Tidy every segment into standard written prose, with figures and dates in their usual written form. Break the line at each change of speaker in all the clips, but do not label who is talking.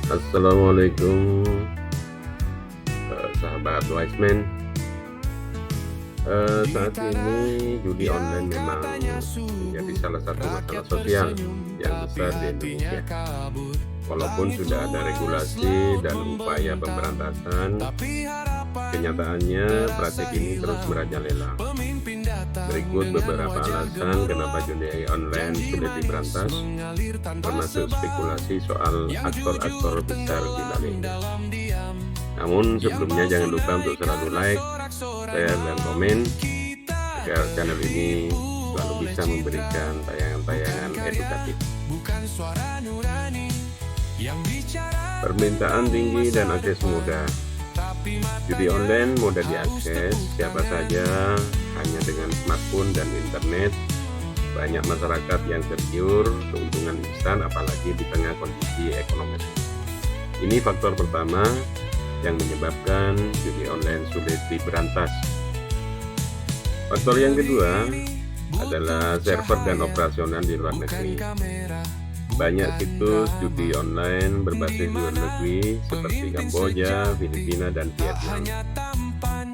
Assalamualaikum, sahabat Wiseman. Saat ini judi online memang menjadi salah satu masalah sosial yang besar di Indonesia. Walaupun sudah ada regulasi dan upaya pemberantasan, kenyataannya praktik ini terus merajalela. Berikut beberapa alasan kenapa judi online sulit diberantas, termasuk spekulasi soal aktor-aktor besar di baliknya. Namun sebelumnya jangan lupa untuk selalu like, share, dan komen agar channel ini selalu bisa memberikan tayangan-tayangan edukatif. Permintaan tinggi dan akses mudah. Judi online mudah diakses siapa saja hanya dengan smartphone dan internet. Banyak masyarakat yang tergiur keuntungan instan apalagi di tengah kondisi ekonomi. Ini faktor pertama yang menyebabkan judi online sulit diberantas. Faktor yang kedua adalah server dan operasional di luar negeri. Banyak situs judi online berbasis luar negeri seperti Kamboja, Filipina, dan Vietnam.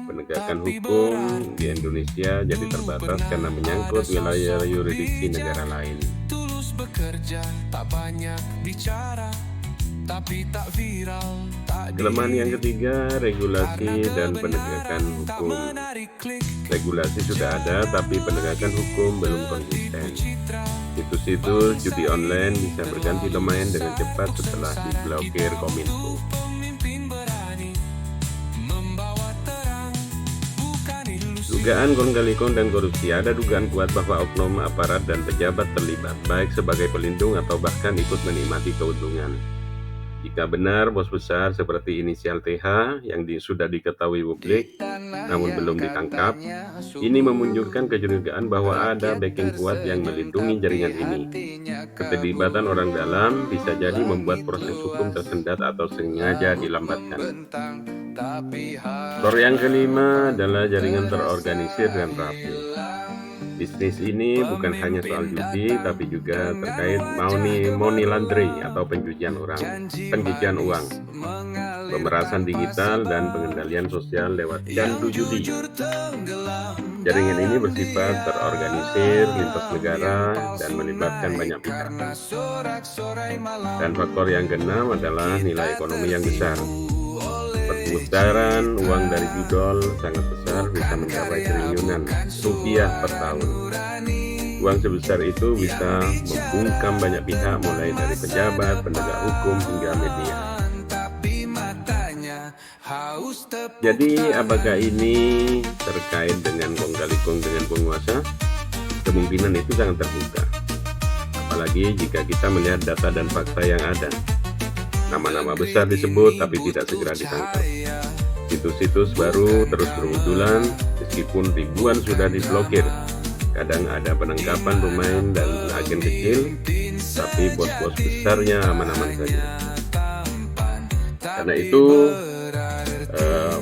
Penegakan hukum di Indonesia jadi terbatas karena menyangkut wilayah yurisdiksi negara lain. Kelemahan yang ketiga, regulasi dan penegakan hukum. Regulasi sudah ada, tapi penegakan hukum belum konsisten. Situs-situs judi online bisa berganti domain dengan cepat setelah diblokir Kominfo. Dugaan kong-kali-kong dan korupsi. Ada dugaan kuat bahwa oknum aparat dan pejabat terlibat, baik sebagai pelindung atau bahkan ikut menikmati keuntungan. Jika benar bos besar seperti inisial TH yang sudah diketahui publik namun belum ditangkap, ini memunculkan kecurigaan bahwa ada backing kuat yang melindungi jaringan ini. Keterlibatan orang dalam bisa jadi membuat proses hukum tersendat atau sengaja dilambatkan. Faktor yang kelima adalah jaringan terorganisir dan rapi. Bisnis ini bukan hanya soal judi, tapi juga terkait money laundering atau pencucian uang, pemerasan digital, dan pengendalian sosial lewat candu judi. Jaringan ini bersifat terorganisir, lintas negara, dan melibatkan banyak pihak. Dan faktor yang keenam adalah nilai ekonomi yang besar. Perputaran uang dari judol sangat besar, bisa mencapai triliunan rupiah per tahun. Uang sebesar itu bisa membungkam banyak pihak, mulai dari pejabat, penegak hukum, hingga media. Jadi apakah ini terkait dengan kong-kali-kong dengan penguasa? Kemungkinan itu sangat terbuka, apalagi jika kita melihat data dan fakta yang ada. Nama-nama besar disebut tapi tidak segera ditangkap. Situs-situs baru terus bermunculan meskipun ribuan sudah diblokir. Kadang ada penangkapan pemain dan agen kecil, tapi bos-bos besarnya aman-aman saja. Karena itu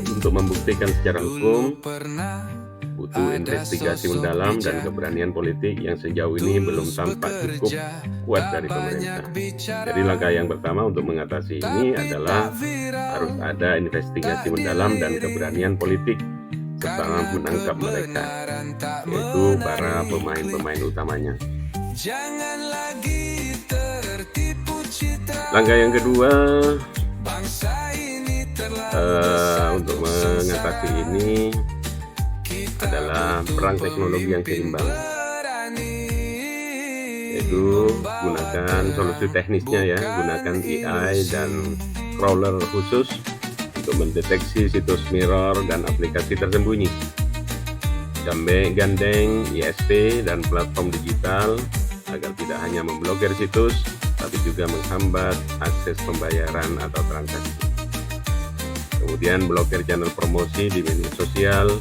untuk membuktikan secara hukum butuh investigasi mendalam dan keberanian politik yang sejauh ini belum tampak cukup kuat dari pemerintah. Jadi langkah yang pertama untuk mengatasi ini adalah harus ada investigasi mendalam dan keberanian politik serta menangkap mereka, yaitu para pemain-pemain utamanya. Langkah yang kedua untuk mengatasi ini adalah perang teknologi yang seimbang, yaitu gunakan solusi teknisnya gunakan AI dan crawler khusus untuk mendeteksi situs mirror dan aplikasi tersembunyi. Gandeng ISP dan platform digital agar tidak hanya memblokir situs, tapi juga menghambat akses pembayaran atau transaksi. Kemudian blokir channel promosi di media sosial,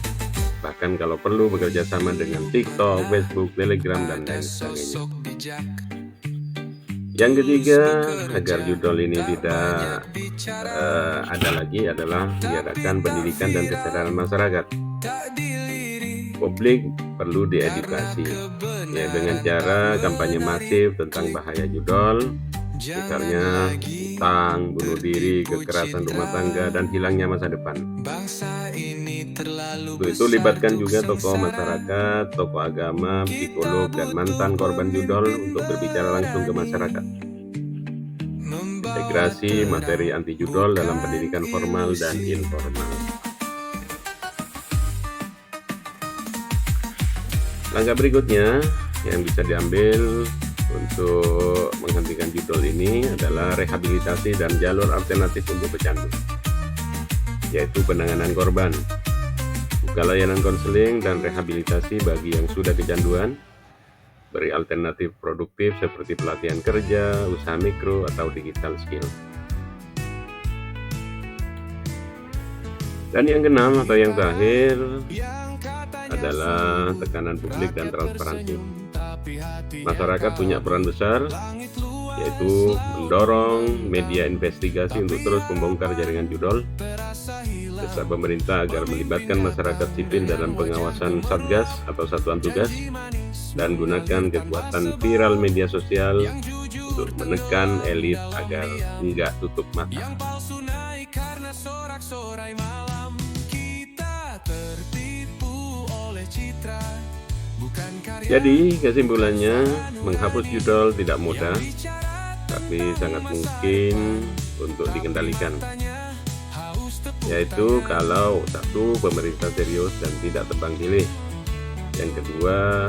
bahkan kalau perlu bekerja sama dengan TikTok, Facebook, Telegram, dan lain sebagainya. Yang ketiga, agar judol ini tidak ada lagi adalah diadakan pendidikan dan kesadaran masyarakat. Publik perlu diedukasi dengan cara kampanye masif tentang bahaya judol, misalnya utang, bunuh diri, kekerasan rumah tangga, dan hilangnya masa depan. Untuk itu libatkan juga tokoh masyarakat, tokoh agama, psikolog, dan mantan korban judol untuk berbicara langsung ke masyarakat. Integrasi materi anti judol dalam pendidikan formal dan informal. Langkah berikutnya yang bisa diambil untuk menghentikan judol ini adalah rehabilitasi dan jalur alternatif untuk pecandu, yaitu penanganan korban, buka layanan konseling dan rehabilitasi bagi yang sudah kecanduan, beri alternatif produktif seperti pelatihan kerja, usaha mikro, atau digital skill. Dan yang keenam atau yang terakhir adalah tekanan publik dan transparansi. Masyarakat punya peran besar, yaitu mendorong media investigasi untuk terus membongkar jaringan judol, desak pemerintah agar melibatkan masyarakat sipil dalam pengawasan satgas atau satuan tugas, dan gunakan kekuatan viral media sosial untuk menekan elit agar tidak tutup mata. Jadi kesimpulannya, menghapus judol tidak mudah, tapi sangat mungkin untuk dikendalikan, yaitu kalau satu, pemerintah serius dan tidak tebang pilih. Yang kedua,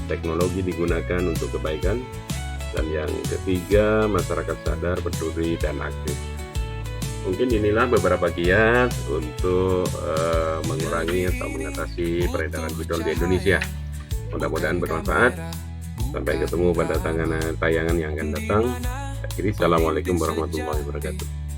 teknologi digunakan untuk kebaikan. Dan yang ketiga, masyarakat sadar, peduli, dan aktif. Mungkin inilah beberapa kiat untuk mengurangi atau mengatasi peredaran judol di Indonesia. Mudah-mudahan bermanfaat. Sampai ketemu pada tayangan yang akan datang. Akhiri, assalamualaikum warahmatullahi wabarakatuh.